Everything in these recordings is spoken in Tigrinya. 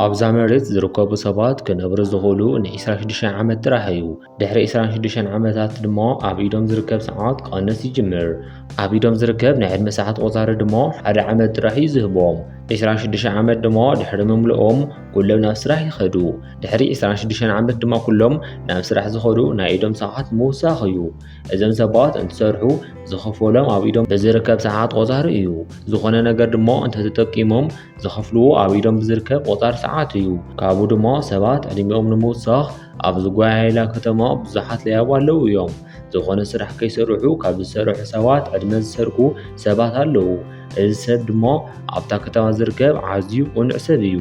ኣብዛ መሬት ዝርከቡ ሰባት ክነብሩ ዝኽእሉ ን26 ዓመት ጥራሕ እዩ። ድሕሪ 26 ዓመታት ድማ ኣብ ኢዶም ዝርከብ ሰዓት ክቕንስ ይጅምር። ኣብ ኢዶም ዝርከብ ናይ ዕድመ ሰዓት ቆፃሪ ድማ 1 ዓመት ጥራሕ እዩ ዝህቦም። 26 ዓመት ድማ ድሕሪ ምምልኦም ኩሎም ናብ ስራሕ ይኸዱ። ድሕሪ 26 ዓመት ድማ ኩሎም ናብ ስራሕ ዝኸዱ ናይ ኢዶም ሰዓት ምውሳኽ እዩ። እዞም ሰባት እንትሰርሑ ዝኸፈሎም ኣብ ኢዶም ብዝርከብ ሰዓት ቆፃሪ እዩ። ዝኾነ ነገር ድማ እንተተጠቂሞም ዝኸፍልዎ ኣብ ኢዶም ብዝርከብ ቆፃሪ ሰዓት እዩ። ካብኡ ድማ ሰባት ዕድሚኦም ንምውሳኽ ኣብ ዝጓያይላ ከተማ ብዙሓት ለያቡ ኣለዉ እዮም። ዝኾነ ስራሕ ከይሰርሑ ካብ ዝሰርሑ ሰባት ዕድመ ዝሰርቁ ሰባት ኣለዉ። እዚ ሰብ ድማ ኣብታ ከተማ ዝርከብ ኣዝዩ ቁኑዕ ሰብ እዩ።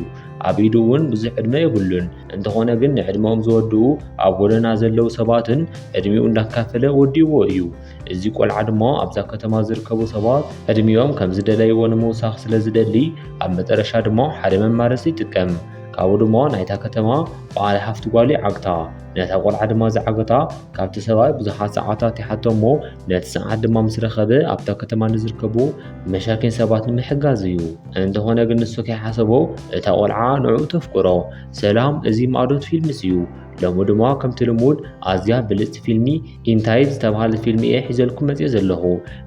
ኣብ ኢዱ እውን ብዙሕ ዕድመ የብሉን። እንተኾነ ግን ንዕድመኦም ዝወድኡ ኣብ ጎደና ዘለዉ ሰባትን ዕድሚኡ እንዳካፈለ ወዲዎ እዩ። እዚ ቆልዓ ድማ ኣብዛ ከተማ ዝርከቡ ሰባት ዕድሚኦም ከም ዝደለይዎ ንምውሳኽ ስለ ዝደሊ ኣብ መጨረሻ ድማ ሓደ መማረሲ ይጥቀም። ካብኡ ድማ ናይታ ከተማ በዓል ሃፍቲ ጓል ይዓግታ። ነታ ቆልዓ ድማ ዝዓገታ ካብቲ ሰብኣይ ብዙሓት ሰዓታት ይሓቶ እሞ ነቲ ሰዓት ድማ ምስ ረኸበ ኣብታ ከተማ ንዝርከቡ መሻኪን ሰባት ንምሕጋዝ እዩ። እንተኾነ ግን ንሱ ከይሓሰቦ እታ ቆልዓ ንዕኡ ተፍቅሮ። ሰላም እዚ ማዕዶት ፊልምስ እዩ። ሎሚ ድማ ከምቲ ልሙድ ኣዝያ ብልፅቲ ፊልሚ ኢንታይድ ዝተባሃለት ፊልሚ እየ ሒዘልኩም መፅየ ዘለኹ።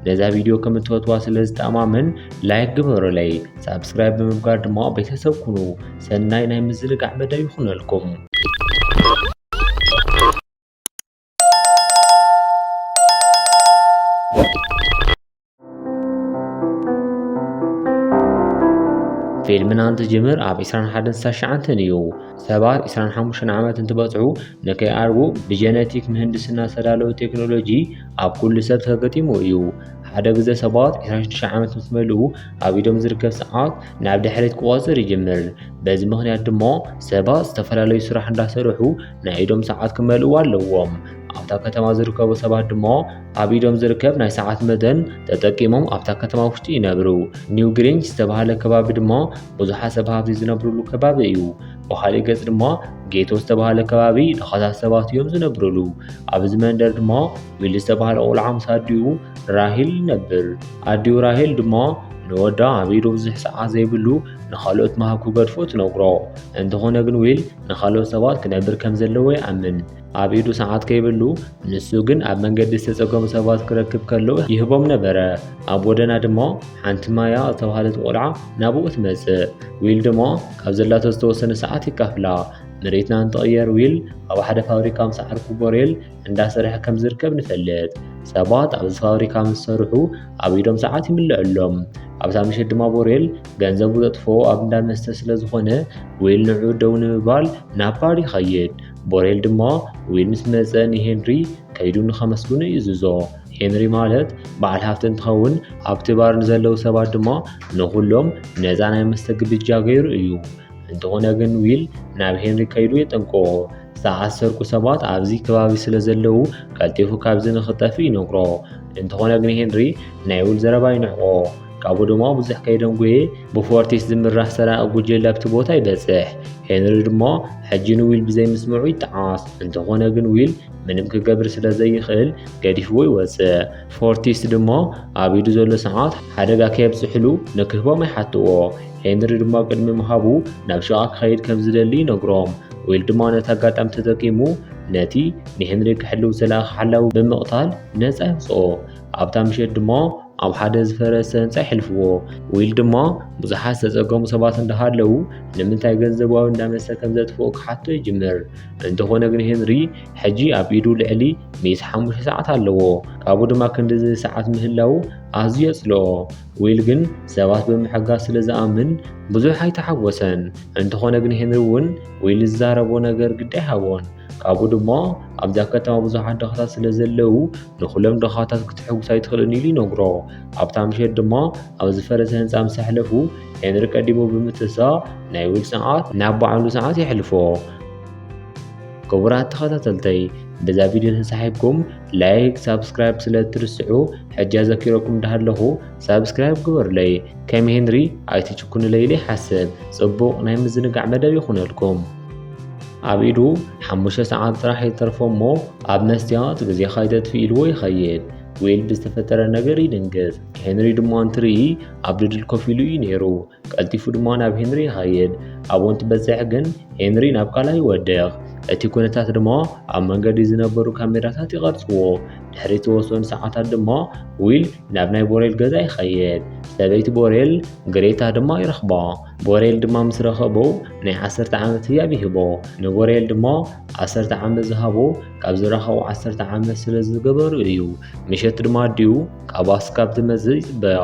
ነዛ ቪድዮ ከም እትፈትዋ ስለ ዝተኣማመን ላይክ ግበሩለይ፣ ሳብስክራይብ ብምግባር ድማ ቤተሰብ ኩኑ። ሰናይ ናይ ምዝንጋዕ መደብ ይኹነልኩም። ፊልምና እንትጅምር ኣብ 21 እዩ። ሰባት 25 ዓመት እንትበፅሑ ንከይኣርጉ ብጀነቲክ ምህንድስና ዝተዳለወ ቴክኖሎጂ ኣብ ኩሉ ሰብ ተገጢሙ እዩ። ሓደ ግዜ ሰባት 26 ዓመት ምስ መልኡ ኣብ ኢዶም ዝርከብ ሰዓት ናብ ድሕሪት ክቆፅር ይጅምር። በዚ ምክንያት ድማ ሰባት ዝተፈላለዩ ስራሕ እንዳሰርሑ ናይ ኢዶም ሰዓት ክመልኡ ኣለዎም። ኣብታ ከተማ ዝርከቡ ሰባት ድማ ኣብ ኢዶም ዝርከብ ናይ ሰዓት መጠን ተጠቂሞም ኣብታ ከተማ ውሽጢ ይነብሩ። ኒው ግሪንች ዝተባሃለ ከባቢ ድማ ብዙሓት ሰብ ሃብቲ ዝነብሩሉ ከባቢ እዩ። ብኻሊእ ገጽ ድማ ጌቶ ዝተባሃለ ከባቢ ድኻታት ሰባት እዮም ዝነብሩሉ። ኣብዚ መንደር ድማ ዊል ዝተባሃለ ቆልዓ ምስ ኣዲኡ ራሂል ይነብር። ኣዲኡ ራሂል ድማ ንወዳ ኣብ ኢዱ ብዙሕ ሰዓት ዘይብሉ ንኻልኦት መሃብ ክገድፎ ትነግሮ። እንተኾነ ግን ዊል ንኻልኦት ሰባት ክነብር ከም ዘለዎ ይኣምን። ኣብ ኢዱ ሰዓት ከይብሉ ንሱ ግን ኣብ መንገዲ ዝተፀገሙ ሰባት ክረክብ ከሎ ይህቦም ነበረ። ኣብ ጎደና ድማ ሓንቲ ማያ ዝተባሃለት ቆልዓ ናብኡ ትመጽእ። ዊል ድማ ካብ ዘላቶ ዝተወሰነ ሰዓት ይካፍላ። መሬትና እንትቕየር ዊል ኣብ ሓደ ፋብሪካ ምስ ዓርኩ ቦሬል እንዳሰርሐ ከም ዝርከብ ንፈልጥ። ሰባት ኣብዚ ፋብሪካ ምስ ሰርሑ ኣብ ኢዶም ሰዓት ይምልአሎም። ኣብታ ምሽት ድማ ቦሬል ገንዘቡ ዘጥፍኦ ኣብ እንዳ መስተ ስለ ዝኾነ ዊል ንዑ ደው ንምባል ናብ ባር ይኸይድ። ቦሬል ድማ ዊል ምስ መፀ ንሄንሪ ከይዱ ንኸመስሉን ይእዝዞ። ሄንሪ ማለት በዓል ሃፍቲ እንትኸውን ኣብቲ ባር ንዘለዉ ሰባት ድማ ንኹሎም ነፃ ናይ መስተ ግብዣ ገይሩ እዩ። እንተኾነ ግን ዊል ናብ ሄንሪ ከይዱ የጠንቅቖ። ሰዓት ዝሰርቁ ሰባት ኣብዚ ከባቢ ስለ ዘለዉ ቀልጢፉ ካብዚ ንኽጠፊ ይነግሮ። እንተኾነ ግን ሄንሪ ናይ ዊል ዘረባ ይንዕቆ። ካብኡ ድማ ብዙሕ ከይደንጎየ ብፎርቲስ ዝምራሕ ሰራቂ ጉጅለ ኣብቲ ቦታ ይበፅሕ። ሄንሪ ድማ ሕጂ ንዊል ብዘይምስምዑ ይጠዓስ። እንተኾነ ግን ዊል ምንም ክገብር ስለ ዘይኽእል ገዲፍዎ ይወፅእ። ፎርቲስ ድማ ኣብ ኢዱ ዘሎ ሰዓት ሓደጋ ከየብፅሕሉ ንክህቦም ይሓትዎ። ሄንሪ ድማ ቅድሚ ምሃቡ ናብ ሸቓ ክኸይድ ከም ዝደሊ ይነግሮም። ዊል ድማ ነቲ ኣጋጣሚ ተጠቂሙ ነቲ ንሄንሪ ክሕልው ዝለኣኸ ሓላዊ ብምቕታል ነፃ ይውፅኦ። ኣብታ ምሽት ድማ ኣብ ሓደ ዝፈረሰ ህንፃ ይሕልፍዎ። ዊል ድማ ብዙሓት ዝተፀገሙ ሰባት እንዳሃለዉ ንምንታይ ገንዘባዊ እንዳመሰ ከም ዘጥፍኦ ክሓቶ ይጅምር። እንተኾነ ግን ሄንሪ ሕጂ ኣብ ኢዱ ልዕሊ 105 ሰዓት ኣለዎ። ካብኡ ድማ ክንዲ ሰዓት ምህላው ኣዝዩ የፅልኦ። ዊል ግን ሰባት ብምሕጋዝ ስለ ዝኣምን ብዙሕ ኣይተሓወሰን። እንተኾነ ግን ሄንሪ እውን ዊል ዝዛረቦ ነገር ግድ ኣይሃቦን። ካብኡ ድማ ኣብዛ ከተማ ብዙሓት ደኻታት ስለ ዘለዉ ንኩሎም ደኻታት ክትሕጉስ ኣይትኽእልን ኢሉ ይነግሮ። ኣብታ ምሽት ድማ ኣብ ዝፈረሰ ህንፃ ምስ ኣሕለፉ ሄንሪ ቀዲሙ ብምትሳእ ናይ ዊል ሰዓት ናብ ባዕሉ ሰዓት የሕልፎ። ክቡራት ተኸታተልተይ በዛ ቪድዮ ተሳሒብኩም ላይክ ሳብስክራይብ ስለ እትርስዑ ሕጂ ኣዘኪረኩም እንዳሃለኹ ሳብስክራይብ ግበሩለይ። ከም ሄንሪ ኣይትችኩኑለይ ኢለ ይሓስብ። ጽቡቕ ናይ ምዝንጋዕ መደብ ይኹነልኩም። ኣብ ኢዱ 5 ሰዓት ጥራሕ ይተርፎ እሞ ኣብ መስትያት ግዜኻ ይተጥፊ ኢልዎ ይኸይድ። ዊል ብዝተፈጠረ ነገር ይድንግጽ። ሄንሪ ድማ እንትርኢ ኣብ ድድል ኮፍ ኢሉ እዩ ነይሩ። ቀልጢፉ ድማ ናብ ሄንሪ ይኸይድ። ኣብኡ እንትበጽሕ ግን ሄንሪ ናብ ቃላይ ይወድቕ። እቲ ኩነታት ድማ ኣብ መንገዲ ዝነበሩ ካሜራታት ይቐርጽዎ። ድሕሪ ዝተወሰኑ ሰዓታት ድማ ዊል ናብ ናይ ቦሬል ገዛ ይኸይድ። ሰበይቲ ቦሬል ግሬታ ድማ ይረኽባ። ቦሬል ድማ ምስ ረኸቦ ናይ 10 ዓመት ህያብ ይህቦ። ንቦሬል ድማ 10 ዓመት ዝሃቦ ካብ ዝረኸቡ 10 ዓመት ስለ ዝገበሩ እዩ። ምሸት ድማ ኣዲኡ ካብ ባስ ካብ ትመጽእ ይጽበያ።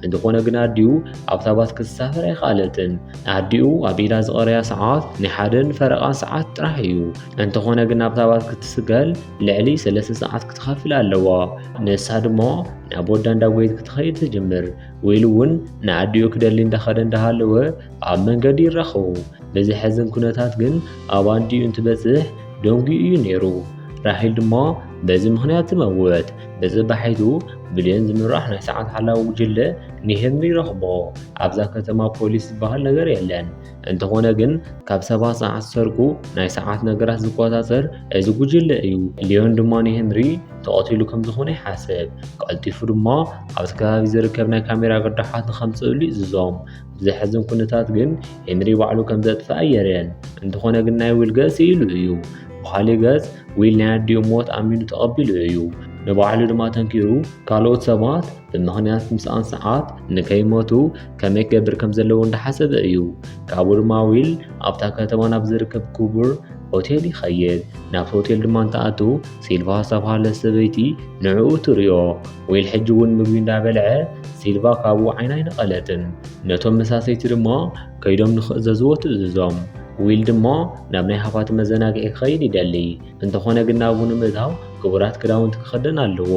እንተኾነ ግን ኣዲኡ ኣብታ ባስ ክትሳፈር ኣይከኣለትን። ኣዲኡ ኣብ ኢዳ ዝቐረያ ሰዓት ናይ ሓደን ፈረቓን ሰዓት ጥራሕ እዩ። እንተኾነ ግን ኣብታ ባስ ክትስገል ልዕሊ 3 ሰዓት ክትኸፍል ኣለዋ። ንሳ ድማ ናብ ወዳ እንዳጎየት ክትኸይድ ትጅምር። ዊል እውን ንኣዲኡ ክደሊ እንዳኸደ እንዳሃለወ ኣብ መንገዲ ይራኸቡ። ብዝሕዝን ኩነታት ግን ኣብ ኣዲኡ እንትበጽሕ ደንጊኡ እዩ ነይሩ። ራሂል ድማ በዚ ምኽንያት ትመውት። ብጽባሒቱ ብልዮን ዝምራሕ ናይ ሰዓት ሓላዊ ጉጅለ ንሄንሪ ረኽቦ። ኣብዛ ከተማ ፖሊስ ዝበሃል ነገር የለን። እንተኾነ ግን ካብ ሰባት ሰዓት ዝሰርቁ ናይ ሰዓት ነገራት ዝቆጻጸር እዚ ጉጅለ እዩ። ሊዮን ድማ ንሄንሪ ተቐቲሉ ከም ዝኾነ ይሓስብ። ቀልጢፉ ድማ ኣብቲ ከባቢ ዝርከብ ናይ ካሜራ ቅርዳሓት ንኸምጽእሉ ይእዝዞም። ብዘሕዝን ኩነታት ግን ሄንሪ ባዕሉ ከም ዘጥፍእ ኣየርየን። እንተኾነ ግን ናይ ዊል ገጽ ኢሉ እዩ። ብኻሊእ ገጽ ዊል ናይ ኣዲኡ ሞት ኣሚኑ ተቐቢሉ እዩ። ንባዕሉ ድማ ተንኪሩ ካልኦት ሰባት ብምኽንያት ምስኣን ሰዓት ንከይሞቱ ከመይ ክገብር ከም ዘለዎ እንዳሓሰበ እዩ። ካብኡ ድማ ዊል ኣብታ ከተማ ናብ ዝርከብ ክቡር ሆቴል ይኸይድ። ናብቲ ሆቴል ድማ እንተኣቱ ሲልቫ ዝተባህለ ሰበይቲ ንዕኡ ትሪኦ። ዊል ሕጂ እውን ምግቢ እንዳበልዐ ሲልቫ ካብኡ ዓይና ኣይነቐለትን። ነቶም መሳሰይቲ ድማ ከይዶም ንኽእዘዝዎ ትእዝዞም። ዊል ድማ ናብ ናይ ሃፋት መዘናግዒ ክኸይድ ይደሊ። እንተኾነ ግን ናብኡ ንምእታው ክቡራት ክዳውንቲ ክኽደን ኣለዎ።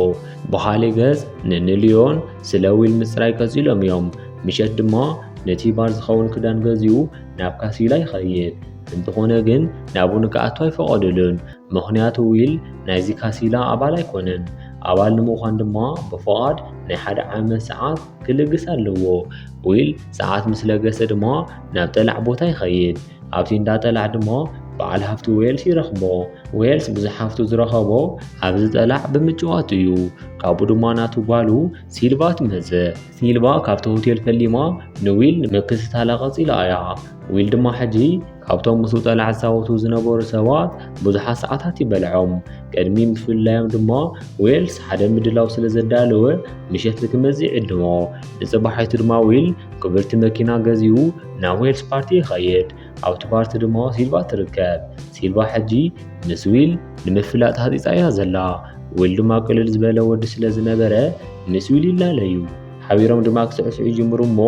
ብኻሊእ ገጽ ንሊዮን ስለ ዊል ምጽራይ ቀጺሎም እዮም። ምሸት ድማ ነቲ ባር ዝኸውን ክዳን ገዚኡ ናብ ካሲላ ይኸይድ። እንተኾነ ግን ናብኡ ንክኣቱ ኣይፈቐዱሉን። ምኽንያቱ ዊል ናይዚ ካሲላ ኣባል ኣይኮነን። ኣባል ንምዃን ድማ ብፍቓድ ናይ 1 ዓመት ሰዓት ክልግስ ኣለዎ። ዊል ሰዓት ምስ ለገሰ ድማ ናብ ጠላዕ ቦታ ይኸይድ። ኣብቲ እንዳጠላዕ ድማ በዓል ሃፍቲ ዌልስ ይረኽቦ። ዌልስ ብዙሕ ሃፍቱ ዝረኸቦ ኣብዚ ጠላዕ ብምጭዋት እዩ። ካብኡ ድማ ናቱ ጓሉ ሲልቫ ትመጽእ። ሲልቫ ካብቲ ሆቴል ፈሊማ ንዊል ምክትታላ ቀጺላ እያ። ዊል ድማ ሕጂ ካብቶም ምስኡ ጠላዕ ዝፃወቱ ዝነበሩ ሰባት ብዙሓት ሰዓታት ይበልዖም። ቅድሚ ምፍላዮም ድማ ዌልስ ሓደ ምድላው ስለ ዘዳለወ ምሸት ክመጽእ ይዕድሞ። ንጽባሒቱ ድማ ዊል ክብርቲ መኪና ገዚኡ ናብ ዌልስ ፓርቲ ይኸይድ። ኣብቲ ፓርቲ ድማ ሲልቫ ትርከብ። ሲልቫ ሕጂ ምስ ዊል ንምፍላጥ ሃጢጻ እያ ዘላ። ዊል ድማ ቅልል ዝበለ ወዲ ስለ ዝነበረ ምስ ዊል ይላለዩ። ሓቢሮም ድማ ክስዕስዑ ይጅምሩ እሞ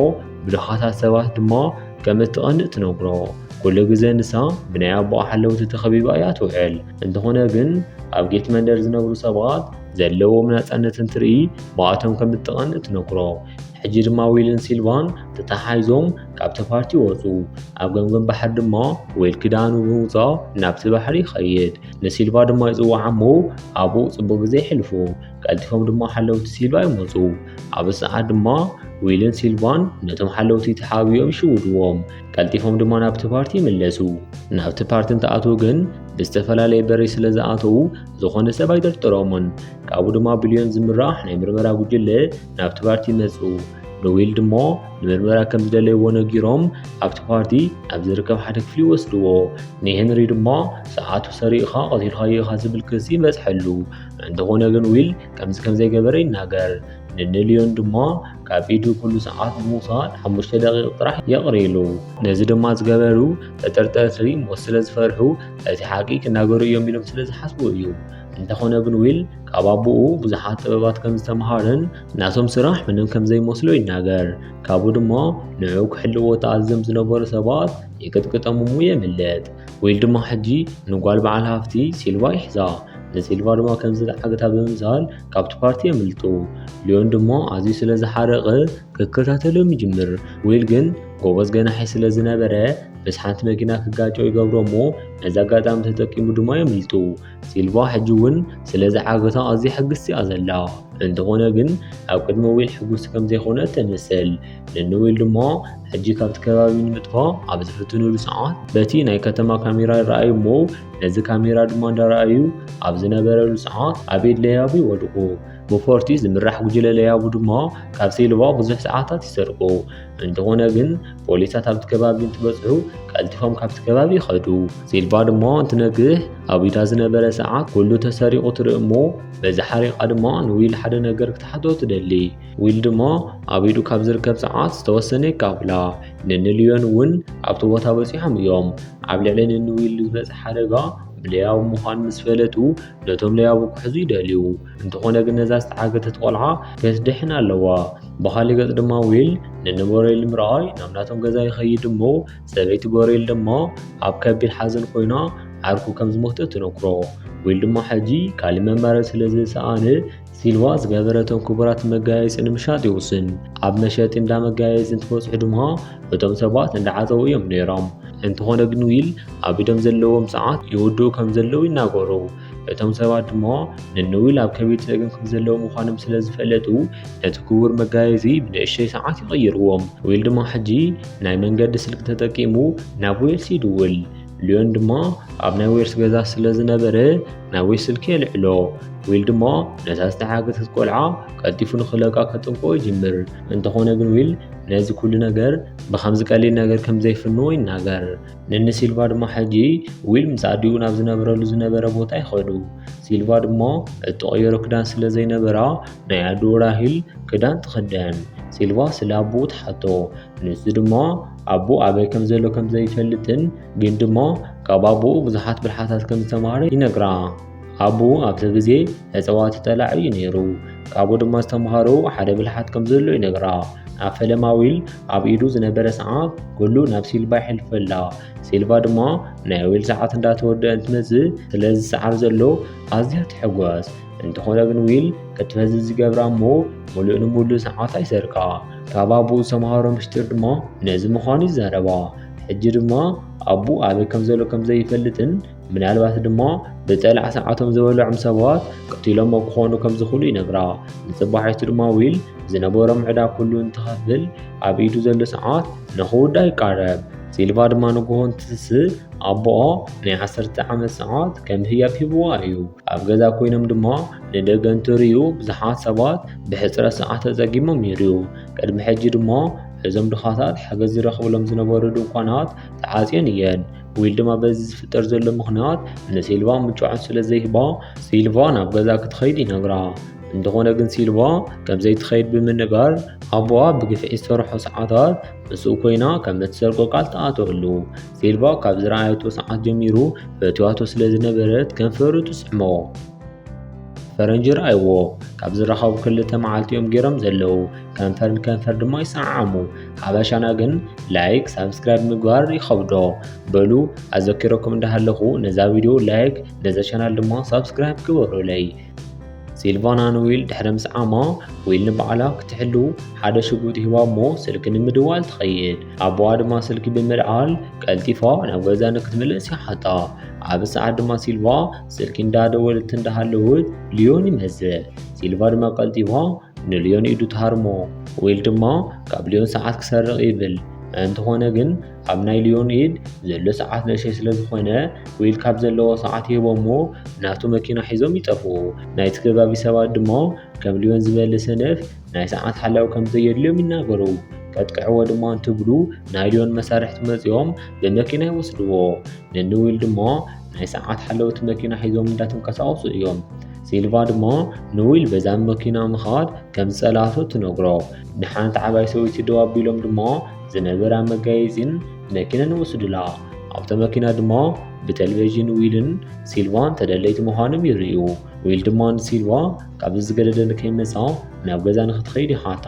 ብድኻታት ሰባት ድማ ከም እትቐንእ ትነግሮ። ኩሉ ግዜ ንሳ ብናይ ኣቦኣ ሓለውቲ ተኸቢባ እያ ትውዕል። እንተኾነ ግን ኣብ ጌት መንደር ዝነብሩ ሰባት ዘለዎም ናጻነትን ትርኢ ብኣቶም ከም እትቐንእ ትነግሮ። ሕጂ ድማ ዊልን ሲልቫን ተተሓሒዞም ካብቲ ፓርቲ ወፁ። ኣብ ገምገም ባሕሪ ድማ ዊል ክዳኑ ብምውፃእ ናብቲ ባሕሪ ይኸይድ። ንሲልቫ ድማ ይጽዋዕ እሞ ኣብኡ ጽቡቕ ግዜ ይሕልፉ። ቀልጢፎም ድማ ሓለውቲ ሲልቫ ይመፁ። ኣብ ሰዓት ድማ ዊልን ሲልቫን ነቶም ሓለውቲ ተሓቢኦም ይሽውድዎም። ቀልጢፎም ድማ ናብቲ ፓርቲ ይምለሱ። ናብቲ ፓርቲ እንተኣትዉ ግን ብዝተፈላለየ በሪ ስለ ዝኣተዉ ዝኾነ ሰብ ኣይጠርጥሮምን። ካብኡ ድማ ብልዮን ዝምራሕ ናይ ምርመራ ጉጅለ ናብቲ ፓርቲ ይመፁ። ንዊል ድማ ንምርመራ ከም ዝደለይዎ ነጊሮም ኣብቲ ፓርቲ ኣብ ዝርከብ ሓደ ክፍሊ ይወስድዎ። ንሄንሪ ድማ ሰዓቱ ሰሪቕኻ ቀቲልኻዮ ኢኻ ዝብል ክሲ ይበጽሐሉ። እንተኾነ ግን ዊል ከምዘይገበረ ይናገር። ንሊዮን ድማ ካብ ኢዱ ኩሉ ሰዓት ብምውሳድ 5 ደቂቕ ጥራሕ የቕሪሉ። ነዚ ድማ ዝገበሩ ተጠርጠርቲ ሞት ስለ ዝፈርሑ እቲ ሓቂ ክናገሩ እዮም ኢሎም ስለ ዝሓስቡ እዩ። እንተኾነ ግን ዊል ካብ ኣቦኡ ብዙሓት ጥበባት ከም ዝተምሃረን ናቶም ስራሕ ምንም ከም ዘይመስሎ ይናገር። ካብኡ ድማ ንዕኡ ክሕልዎ ተኣዚዞም ዝነበሩ ሰባት ይቅጥቅጦም እሞ የምልጥ። ዊል ድማ ሕጂ ንጓል በዓል ሃፍቲ ሲልቫ ይሕዛ። ንሲልቫ ድማ ከም ዝለዓገታ ብምምሳል ካብቲ ፓርቲ የምልጡ። ሊዮን ድማ ኣዝዩ ስለ ዝሓረቐ ክከታተሎም ይጅምር። ዊል ግን ጎበዝ ገናሒ ስለ ዝነበረ ምስ ሓንቲ መኪና ክጋጨው ይገብሮ እሞ ነዚ ኣጋጣሚ ተጠቂሙ ድማ የምልጡ። ሲልቫ ሕጂ እውን ስለ ዝዓገታ ኣዝዩ ሕጉስቲ እያ ዘላ። እንተኾነ ግን ኣብ ቅድሚ ዊል ሕጉስቲ ከም ዘይኮነ ተመስል። ንዊል ድማ ሕጂ ካብቲ ከባቢ ንምጥፋእ ኣብ ዝፍትንሉ ሰዓት በቲ ናይ ከተማ ካሜራ ይረኣዩ እሞ ነዚ ካሜራ ድማ እንዳረኣዩ ኣብ ዝነበረሉ ሰዓት ኣብ ቤት ለያቡ ይወድቁ። ብፎርቲ ዝምራሕ ጉጅለ ለያቡ ድማ ካብ ሲልቫ ብዙሕ ሰዓታት ይሰርቁ። እንተኾነ ግን ፖሊሳት ኣብቲ ከባቢ እንትበጽሑ ቀልጢፎም ካብቲ ከባቢ ይኸዱ። ሲልቫ ድማ እንትነግህ ኣብ ኢዳ ዝነበረ ሰዓት ኩሉ ተሰሪቑ ትርኢ እሞ በዚ ሓሪቓ ድማ ንዊል ሓደ ነገር ክትሓቶ ትደሊ። ዊል ድማ ኣብ ኢዱ ካብ ዝርከብ ሰዓት ዝተወሰነ ይካፍላ። ንንልዮን እውን ኣብቲ ቦታ በፂሖም እዮም። ኣብ ልዕሊ ንንዊል ዝበፅሕ ሓደጋ ብለያቡ ምዃኑ ምስ ፈለጡ ነቶም ለያቡ ክሕዙ ይደልዩ። እንተኾነ ግን ነዛ ዝተዓገተት ቆልዓ ከስድሕን ኣለዋ። ብኻሊእ ገጽ ድማ ዊል ንቦሬል ንምርኣይ ናብ ናቶም ገዛ ይኸይድ እሞ ሰበይቲ ቦሬል ድማ ኣብ ከቢድ ሓዘን ኮይና ዓርኩ ከም ዝሞተ ትነግሮ። ዊል ድማ ሕጂ ካሊእ መማረፂ ስለ ዘይሰኣነ ሲልቫ ዝገበረቶም ክቡራት መጋየፂ ንምሻጥ ይውስን። ኣብ መሸጢ እንዳ መጋየፂ እንትበጽሑ ድማ እቶም ሰባት እንዳዓፀው እዮም ነይሮም። እንተኾነ ግን ዊል ኣብ ኢዶም ዘለዎም ሰዓት ይውድኡ ከም ዘለዉ ይናገሩ። እቶም ሰባት ድማ ንዊል ኣብ ከቢድ ፀገም ከም ዘለዉ ምዃኖም ስለ ዝፈለጡ ነቲ ክቡር መጋየፂ ብንእሽተይ ሰዓት ይቕይርዎም። ዊል ድማ ሕጂ ናይ መንገዲ ስልኪ ተጠቂሙ ናብ ዌልስ ይድውል። ሊዮን ድማ ኣብ ናይ ዌልስ ገዛ ስለ ዝነበረ ናብ ዌልስ ስልኪ የልዕሎ። ዊል ድማ ነታ ዝተሓገተት ቆልዓ ቀልጢፉ ንኽለቃ ከጥንቆ ይጅምር። እንተኾነ ግን ዊል ነዚ ኩሉ ነገር ብኸምዚ ቀሊል ነገር ከም ዘይፍንዎ ይናገር። ሲልቫ ድማ ሕጂ ዊል ምስ ኣዲኡ ናብ ዝነበረሉ ዝነበረ ቦታ ይኸዱ። ሲልቫ ድማ እትቐየሮ ክዳን ስለ ዘይነበራ ናይ ኣዲኡ ራሂል ክዳን ትኽደን። ሲልቫ ስለ ኣቦኡ ትሓቶ። ንሱ ድማ ኣቦ ኣበይ ከም ዘሎ ከም ዘይፈልጥን ግን ድማ ካብ ኣቦኡ ብዙሓት ብልሓታት ከም ዝተምሃረ ይነግራ። ኣቦኡ ኣብቲ ግዜ እፅዋት ጠላዒ እዩ ነይሩ። ካብኡ ድማ ዝተምሃሮ ሓደ ብልሓት ከም ዘሎ ይነግራ። ኣብ ፈለማ ዊል ኣብ ኢዱ ዝነበረ ሰዓት ኩሉ ናብ ሲልቫ ይሕልፈላ። ሲልቫ ድማ ናይ ዊል ሰዓት እንዳተወድአ እንትመጽእ ስለዚ ሰዓብ ዘሎ ኣዝያ ትሕጓስ። እንተኾነ ግን ዊል ክትፈዝዝ ዝገብራ እሞ ሙሉእ ንሙሉእ ሰዓት ኣይሰርቃ። ካብ ኣቦኡ ዝተምሃሮ ምስጢር ድማ ነዚ ምዃኑ ይዛረባ። ሕጂ ድማ ኣቦ ኣበይ ከም ዘሎ ከም ዘይፈልጥን ምናልባት ድማ ብጠልዓ ሰዓቶም ዝበልዖም ሰባት ቀቲሎም ክኾኑ ከም ዝኽእሉ ይነግራ። ንጽባሒቱ ድማ ዊል ዝነበሮም ዕዳግ ኩሉ እንትኸፍል ኣብ ኢዱ ዘሎ ሰዓት ንኽውዳእ ይቃረብ። ሲልቫ ድማ ንግሆ እንትትስእ ኣቦኣ ናይ 10 ዓመት ሰዓት ከም ህያብ ሂብዋ እዩ። ኣብ ገዛ ኮይኖም ድማ ንደገ እንትርእዩ ብዙሓት ሰባት ብሕፅረት ሰዓት ተጸጊሞም ይርዩ። ቅድሚ ሕጂ ድማ እዞም ድኻታት ሓገዝ ዝረኽብሎም ዝነበሩ ድንኳናት ተዓጽየን እየን። ዊል ድማ በዚ ዝፍጠር ዘሎ ምኽንያት ንሲልቫ ምቹዓት ስለ ዘይህባ ሲልቫ ናብ ገዛ ክትኸይድ ይነግራ። እንተኾነ ግን ሲልቫ ከም ዘይትኸይድ ብምንጋር ኣቦኣ ብግፍዒ ዝሰርሖ ሰዓታት ምስኡ ኮይና ከም እትሰርቆ ቃል ተኣተወሉ። ሲልቫ ካብ ዝረኣየቶ ሰዓት ጀሚሩ ፈትዋቶ ስለ ዝነበረት ከንፈሩ ትስሕሞ። ፈረንጂ ረኣይዎ ካብ ዝረኸቡ ክልተ መዓልቲ እዮም ገይሮም ዘለዉ። ከንፈር ንከንፈር ድማ ይሰዓዓሙ። ሓበሻና ግን ላይክ ሳብስክራይብ ምግባር ይኸብዶ። በሉ ኣዘኪረኩም እንዳሃለኹ ነዛ ቪድዮ ላይክ ነዛ ቻናል ድማ ሳብስክራይብ ግበሩለይ። ሲልቫና ንዊል ድሕሪ ምስዓማ ዊል ንበዓላ ክትሕሉ ሓደ ሽጉጥ ሂባ እሞ ስልኪ ንምድዋል ትኸይድ። ኣቦኣ ድማ ስልኪ ብምልዓል ቀልጢፋ ናብ ገዛ ንክትምለስ ይሓታ። ኣብ ሰዓት ድማ ሲልቫ ስልኪ እንዳደወለት እንዳሃለወት ሊዮን ይመዝእ። ሲልቫ ድማ ቀልጢፋ ንሊዮን ኢዱ ትሃርሞ። ዊል ድማ ካብ ሊዮን ሰዓት ክሰርቕ ይብል። እንተኾነ ግን ኣብ ናይ ሊዮን ኢድ ዘሎ ሰዓት ንእሽተይ ስለ ዝኾነ ዊል ካብ ዘለዎ ሰዓት ይህቦ እሞ ናቱ መኪና ሒዞም ይጠፍኡ። ናይቲ ከባቢ ሰባት ድማ ከም ሊዮን ዝበለ ሰነፍ ናይ ሰዓት ሓላዊ ከም ዘየድልዮም ይናገሩ። ቀጥቅዕዎ ድማ እንትብሉ ናይ ሊዮን መሳርሕቲ መፂኦም ብመኪና ይወስድዎ። ንዊል ድማ ናይ ሰዓት ሓለውቲ መኪና ሒዞም እንዳተንቀሳቐሱ እዮም። ሲልቫ ድማ ንዊል በዛ መኪና ምኻድ ከም ዝጸላቶ ትነግሮ። ንሓንቲ ዓባይ ሰበይቲ ደው ኣቢሎም ድማ ዝነበራ መጋየፂን መኪናን ይወስዱላ። ኣብቲ መኪና ድማ ብቴሌቪዥን ዊልን ሲልቫን ተደለይቲ ምዃኖም ይርዩ። ዊል ድማ ንሲልቫ ካብ ዝገደደ ንከይመፃ ናብ ገዛ ንክትኸይድ ይሓታ።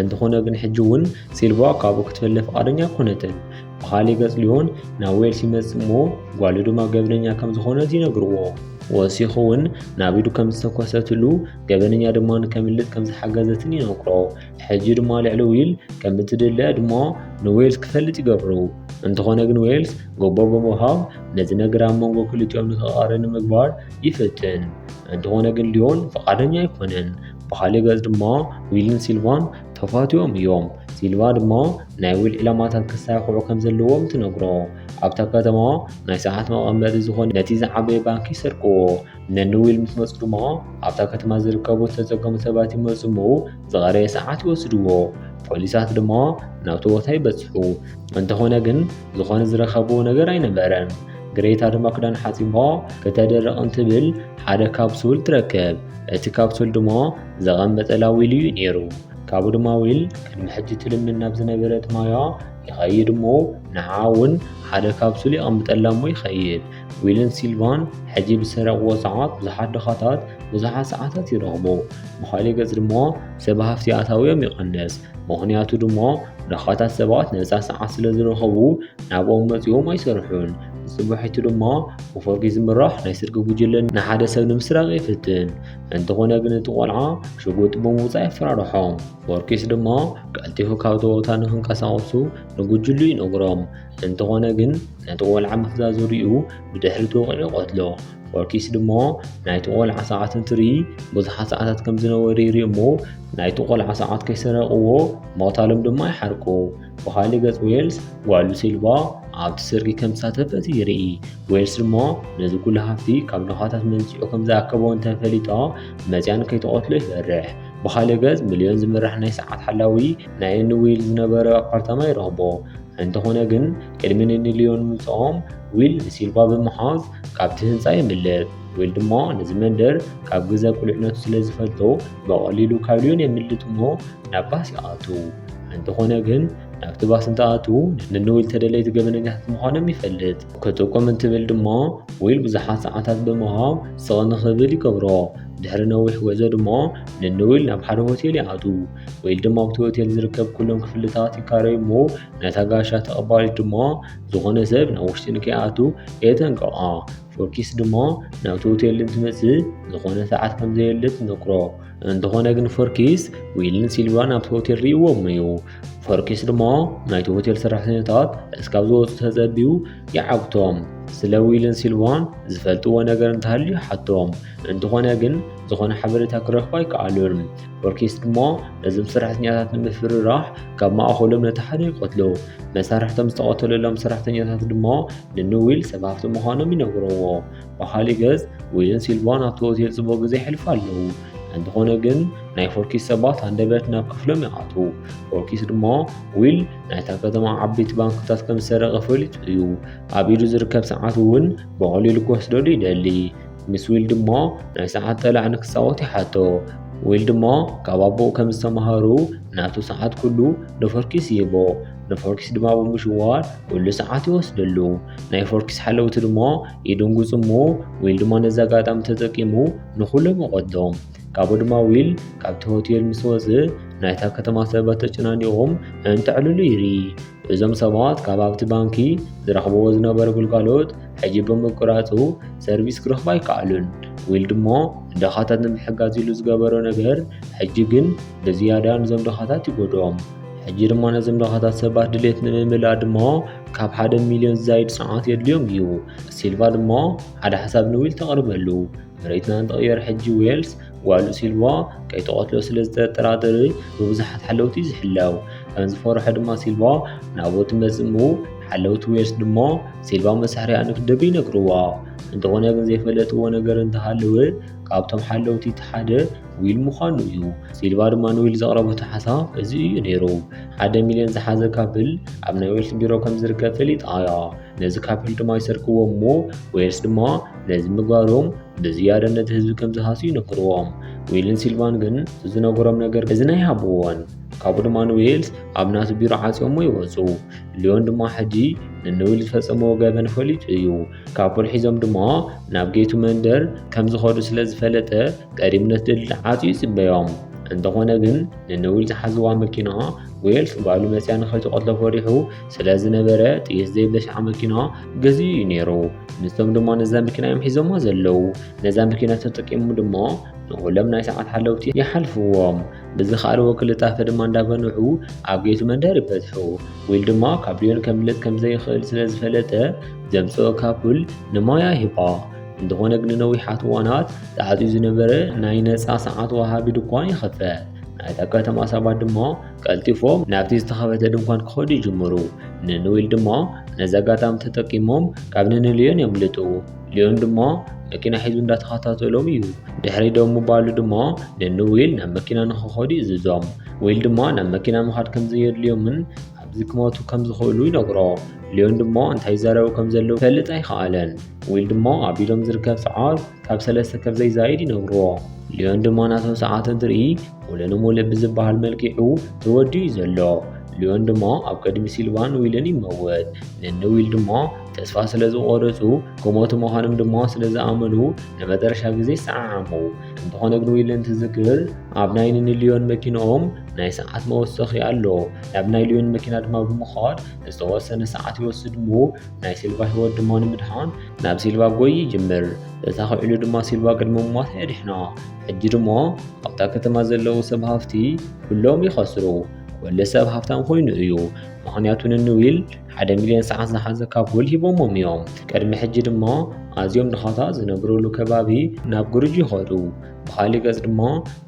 እንተኾነ ግን ሕጂ እውን ሲልቫ ካብኡ ክትፈለፍ ፈቃደኛ ኮነትን። ብኻሊእ ገጽ ሊዮን ናብ ዌልስ ይመጽእ እሞ ጓሉ ድማ ገበነኛ ከም ዝኾነት ይነግርዎ። ወሲኹ እውን ናብ ኢዱ ከም ዝተኮሰትሉ ገበነኛ ድማ ንከምልጥ ከም ዝሓገዘትን ይነግሮ። ሕጂ ድማ ልዕሊ ዊል ከም እትድልአ ድማ ንዌልስ ክፈልጥ ይገብሩ። እንተኾነ ግን ዌልስ ጎቦ ብምሃብ ነዚ ነገር ኣብ መንጎ ክልቲኦም ንክቐርብ ንምግባር ይፍትን። እንተኾነ ግን ሊዮን ፈቃደኛ ኣይኮነን። ብኻሊእ ገጽ ድማ ዊልን ሲልቫን ተፋትዮም እዮም። ሲልቫ ድማ ናይ ዊል ዕላማታት ክሳይሕዑ ከም ዘለዎም ትነግሮ። ኣብታ ከተማ ናይ ሰዓት መቐመጢ ዝኾነ ነቲ ዝዓበየ ባንኪ ይሰርቅዎ። ነንዊል ምስ መፁ ድማ ኣብታ ከተማ ዝርከቡ ዝተፀገሙ ሰባት ይመፁ እሞ ዝቐረየ ሰዓት ይወስድዎ። ፖሊሳት ድማ ናብቲ ቦታ ይበፅሑ። እንተኾነ ግን ዝኾነ ዝረኸብዎ ነገር ኣይነበረን። ግሬታ ድማ ክዳን ሓፂባ ከተደረቕ እንትብል ሓደ ካፕሱል ትረክብ። እቲ ካፕሱል ድማ ዘቐመጠላ ዊል እዩ ነይሩ። ካብኡ ድማ ዊል ቅድሚ ሕጂ ትልምን ናብ ዝነበረት ማያ ይኸይድ እሞ ንዓ እውን ሓደ ካፕሱል ይቐምጠላ እሞ ይኸይድ። ዊልን ሲልቫን ሕጂ ብሰረቕዎ ሰዓት ብዙሓት ድኻታት ብዙሓት ሰዓታት ይረኽቡ። ብኻሊእ ገጽ ድማ ሰብ ሃፍቲ ኣታዊኦም ይቐንስ። ምኽንያቱ ድማ ድኻታት ሰባት ነፃ ሰዓት ስለ ዝረኸቡ ናብኦም መፂኦም ኣይሰርሑን። ጽቡሒቱ ድማ ብፈርቂ ዝምራሕ ናይ ስርቂ ጉጅለ ንሓደ ሰብ ንምስራቅ ይፍትን። እንተኾነ ግን እቲ ቆልዓ ሽጉጥ ብምውፃእ የፈራርሖም። ፎርኪስ ድማ ቀልጢፉ ካብቲ ቦታ ንክንቀሳቐሱ ንጉጅሉ ይነግሮም። እንተኾነ ግን ነቲ ቆልዓ ምፍዛዝ ሪኡ ብድሕሪቱ ወቂዑ ይቆትሎ። ፎርኪስ ድማ ናይቲ ቆልዓ ሰዓት እንትርኢ ብዙሓት ሰዓታት ከም ዝነበረ ይርኢ እሞ ናይቲ ቆልዓ ሰዓት ከይሰረቕዎ ምቕታሎም ድማ ይሓርቁ። ብኻሊእ ገጽ ዌልስ ጓሉ ሲልቫ ኣብቲ ስርቂ ከም ተሳተፈት ይርኢ። ዌልስ ድማ ነዚ ኩሉ ሃፍቲ ካብ ድኻታት መንፂኡ ከም ዝኣከቦ እንተፈሊጣ መፅያን ከይተቆትሎ ይፈርሕ። ብኻሊእ ገጽ ሚልዮን ዝምራሕ ናይ ሰዓት ሓላዊ ናይ እኒ ዊል ዝነበረ ኣፓርታማ ይረኽቦ። እንተኾነ ግን ቅድሚ ንሚልዮን ምምፅኦም ዊል ንሲልቫ ብምሓዝ ካብቲ ህንፃ ይምልጥ። ዊል ድማ ነዚ መንደር ካብ ግዜ ቁልዕነቱ ስለ ዝፈልጦ ብቐሊሉ ካብ ሊዮን የምልጥ እሞ ናብ ባስ ይኣቱ። እንተኾነ ግን ናብቲ ባስ እንተኣትዉ ንዊል ተደለይቲ ገበነኛታት ምዃኖም ይፈልጥ። ክጥቆም እንትብል ድማ ዊል ብዙሓት ሰዓታት ብምሃብ ስቕ ንኽብል ይገብሮ። ድሕሪ ነዊሕ ጉዕዞ ድማ ንዊል ናብ ሓደ ሆቴል ይኣቱ። ዊል ድማ ኣብቲ ሆቴል ዝርከብ ኩሎም ክፍልታት ይካረዩ እሞ ነታ ጋሻ ተቐባሊት ድማ ዝኾነ ሰብ ናብ ውሽጢ ንከይኣቱ የጠንቀቓ። ፎርኪስ ድማ ናብቲ ሆቴል እንትመጽእ ዝኾነ ሰዓት ከም ዘየለት ነግሮ። እንተኾነ ግን ፎርኪስ ዊልን ሲልቫን ናብቲ ሆቴል ርእይዎም እዩ። ፎርኪስ ድማ ናይቲ ሆቴል ሰራሕተኛታት እስካብ ዝወፁ ተጸቢዩ ይዓግቶም። ስለ ዊልን ሲልቫን ዝፈልጥዎ ነገር እንተሃልዩ ይሓቶም። እንተኾነ ግን ዝኾነ ሓበሬታ ክረኽቡ ኣይከኣሉን። ፎርኪስ ድማ ነዞም ሰራሕተኛታት ንምፍርራሕ ካብ ማእኸሎም ነቲ ሓደ ይቆትሎ። መሳርሕቶም ዝተቐተለሎም ሰራሕተኛታት ድማ ንዊል ሰብ ሃፍቲ ምዃኖም ይነግርዎ። ብኻሊእ ገጽ ዊልን ሲልቫን ኣብቲ ሆቴል ጽቡቕ ግዜ የሕልፉ ኣለዉ። እንተኾነ ግን ናይ ፎርኪስ ሰባት አንደበት ናብ ክፍሎም ይኣቱ። ፎርኪስ ድማ ዊል ናይታ ከተማ ዓበይቲ ባንክታት ከም ዝሰረቐ ፈሊጡ እዩ። ኣብ ኢዱ ዝርከብ ሰዓት እውን ብቐሊሉ ክወስደሉ ይደሊ። ምስ ዊል ድማ ናይ ሰዓት ጠላዕ ንክፃወት ይሓቶ። ዊል ድማ ካብ ኣቦኡ ከም ዝተምሃሩ ናቱ ሰዓት ኩሉ ንፎርኪስ ይህቦ። ንፎርኪስ ድማ ብምሽዋር ኩሉ ሰዓት ይወስደሉ። ናይ ፎርኪስ ሓለውቲ ድማ ይድንግፁ እሞ ዊል ድማ ነዚ ኣጋጣሚ ተጠቂሙ ንኩሎም ይቆትሎም። ካብኡ ድማ ዊል ካብቲ ሆቴል ምስ ወፅእ ናይታ ከተማ ሰባት ተጨናኒቖም እንትዕልሉ ይርኢ። እዞም ሰባት ካብ ኣብቲ ባንኪ ዝረኽብዎ ዝነበረ ግልጋሎት ሕጂ ብምቁራፁ ሰርቪስ ክረኽቡ ኣይከኣሉን። ዊል ድማ ንደኻታት ንምሕጋዝ ኢሉ ዝገበሮ ነገር ሕጂ ግን ብዝያዳ ነዞም ደኻታት ይጎድኦም። ሕጂ ድማ ነዞም ደኻታት ሰባት ድሌት ንምምላእ ድማ ካብ 1 ሚልዮን ዝዛይድ ሰዓት የድልዮም እዩ። ሲልቫ ድማ ሓደ ሓሳብ ንዊል ተቕርበሉ። መሬትና እንተቐየር ሕጂ ዌልስ ጓሉ ሲልቫ ከይተቆትሎ ስለ ዝተጠራጠረ ብብዙሓት ሓለውቲ ዝሕላው ከም ዝፈርሖ ድማ ሲልቫ ናብኡ ትመጽእ እሞ ሓለውቲ ዌልስ ድማ ሲልቫ መሳርያ ንክትደቢ ይነግርዋ። እንተኾነ ግን ዘይፈለጥዎ ነገር እንተሃለወ ካብቶም ሓለውቲ እቲ ሓደ ዊል ምዃኑ እዩ። ሲልቫ ድማ ንዊል ዘቕረበቶ ሓሳብ እዚ እዩ ነይሩ። 1 ሚልዮን ዝሓዘ ካፕል ኣብ ናይ ዌልስ ቢሮ ከም ዝርከብ ፈሊጣ እያ። ነዚ ካፕል ድማ ይሰርክዎ እሞ ዌልስ ድማ ነዚ ምግባሮም ብዝያዳ ነቲ ህዝቢ ከም ዝሃስዩ ይነግርዎም። ዊልን ሲልቫን ግን ዝነገሮም ነገር እዚ ናይ ሃብዎን። ካብኡ ድማ ንዌልስ ኣብ ናቱ ቢሮ ዓፂኦሞ ይወፁ። ሊዮን ድማ ሕጂ ንዊል ዝፈጸሞ ገበን ፈሊጡ እዩ። ካፕል ሒዞም ድማ ናብ ጌቱ መንደር ከም ዝኸዱ ስለ ዝፈለጠ ቀዲሙ ነቲ ድልድል ዓፂዩ ይጽበዮም። እንተኾነ ግን ንዊል ዝሓዝዋ መኪና ዌልስ ጓሉ መፅያ ንኸይትቆትሎ ፈሪሑ ስለ ዝነበረ ጥይት ዘይብለሽዓ መኪና ገዚኡ እዩ ነይሩ። ንሶም ድማ ነዛ መኪና እዮም ሒዞማ ዘለዉ። ነዛ መኪና ተጠቂሙ ድማ ንኩሎም ናይ ሰዓት ሓለውቲ ይሓልፍዎም። በዚ ካልእ ወክልጣፈ ድማ እንዳበንዑ ኣብ ጌቱ መንደር ይበፅሑ። ዊል ድማ ካብ ሊዮን ከምልጥ ከም ዘይኽእል ስለ ዝፈለጠ ዘምፅኦ ካፕል ንማያ ይሂባ። እንተኾነ ግን ነዊሓት እዋናት ተዓፅዩ ዝነበረ ናይ ነፃ ሰዓት ወሃቢ ድኳን ይኸፍት። ናይታ ከተማ ሰባት ድማ ቀልጢፎም ናብቲ ዝተኸበተ ድንኳን ክኸዱ ይጅምሩ። ንንዊል ድማ ነዚ ኣጋጣሚ ተጠቂሞም ካብ ንሊዮን የምልጡ። ሊዮን ድማ መኪና ሒዙ እንዳተኸታተሎም እዩ። ድሕሪ ደው ምባሉ ድማ ንዊል ናብ መኪና ንክኸዱ ይእዝዞም። ዊል ድማ ናብ መኪና ምኻድ ከም ዘየድልዮምን ኣብዚ ክመቱ ከም ዝኽእሉ ይነግሮ። ሊዮን ድማ እንታይ ይዛረቡ ከም ዘለዉ ክፈልጥ ኣይከኣለን። ዊል ድማ ኣብ ኢዶም ዝርከብ ሰዓት ካብ 3 ከብ ዘይዛይድ ይነግርዎ። ሊዮን ድማ ናቶም ሰዓት እንትርኢ ሙሉእ ብዝበሃል መልክዑ ተወዲኡ ዘሎ። ሊዮን ድማ ኣብ ቅድሚ ሲልቫን ዊልን ይመወት። ንዊል ድማ ተስፋ ስለ ዝቆረፁ ክሞቱ ምዃኖም ድማ ስለ ዝኣመኑ ንመጨረሻ ግዜ ይሰዓዓሙ። እንተኾነ ግን ዊል እንትዝክር ኣብ ናይ ሊዮን መኪንኦም ናይ ሰዓት መወሰኺ ኣሎ። ናብ ናይ ሊዮን መኪና ድማ ብምኻድ ዝተወሰነ ሰዓት ይወስድ እሞ ናይ ሲልቫ ሂወት ድማ ንምድሓን ናብ ሲልቫ ጎይ ይጅምር። ተሳኺዑሉ ድማ ሲልቫ ቅድሚ ምሟት የድሕና። ሕጂ ድማ ኣብታ ከተማ ዘለዉ ሰብ ሃፍቲ ኩሎም ይኸስሩ። ኩሉ ሰብ ሃፍታም ኮይኑ እዩ። ምክንያቱ ንዊል 1 ሚልዮን ሰዓት ዝሓዘ ካቡል ሂቦሞም እዮም። ቅድሚ ሕጂ ድማ ኣዝዮም ድኻታት ዝነብሩሉ ከባቢ ናብ ጉርጅ ይኸዱ። ብኻሊእ ገጽ ድማ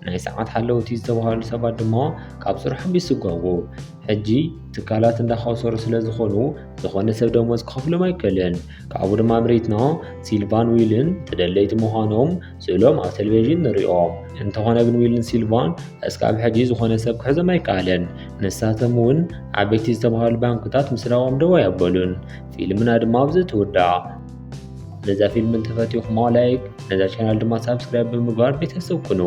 ናይ ሰዓት ሓለውቲ ዝተባሃሉ ሰባት ድማ ካብ ስርሖም ይስገቡ። ሕጂ ትካላት እንዳኻሰሩ ስለ ዝኾኑ ዝኾነ ሰብ ደሞዝ ክኸፍሎም ኣይከኣልን። ካብኡ ድማ ምሬትና ሲልቫን ዊልን ተደለይቲ ምዃኖም ስእሎም ኣብ ቴሌቪዥን ንሪኦም። እንተኾነ ግን ዊልን ሲልቫን እስካብ ሕጂ ዝኾነ ሰብ ክሕዞም ኣይከኣልን። ንሳቶም እውን ዓበይቲ ዝተባሃሉ ባንክታት ምስራቆም ደው ኣየበሉን። ፊልምና ድማ ኣብዚ ትውዳእ። ነዛ ፊልም እንተፈቲኹማ ላይክ፣ ነዛ ቻናል ድማ ሳብስክራይብ ብምግባር ቤተሰብ ኩኑ።